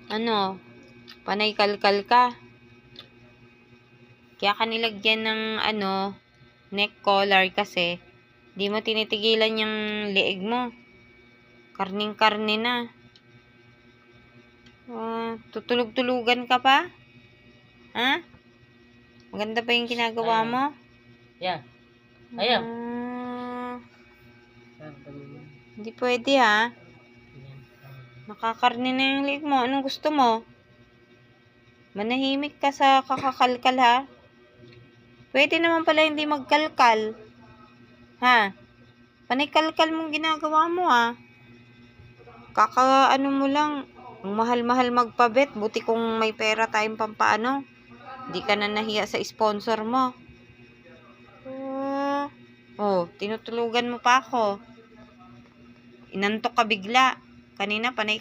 Ano? Panay kalkal ka. Kaya ka nilagyan ng neck collar kasi di mo tinitigilan yung leeg mo. Karning-karne na. Tutulog-tulugan ka pa? Ha? Maganda pa yung ginagawa mo? Yeah. Ayaw. Hindi pwede ha. Nakakarne na yung leeg mo. Anong gusto mo? Manahimik ka sa kakakalkal ha. Pwede naman pala hindi magkalkal. Ha? Panay kalkal mong ginagawa mo ha. Mo lang. Ang mahal-mahal magpabet. Buti kung may pera tayong pampaano. Di ka na nahiya sa sponsor mo. Tinutulugan mo pa ako. Inantok ka bigla. Kanina panay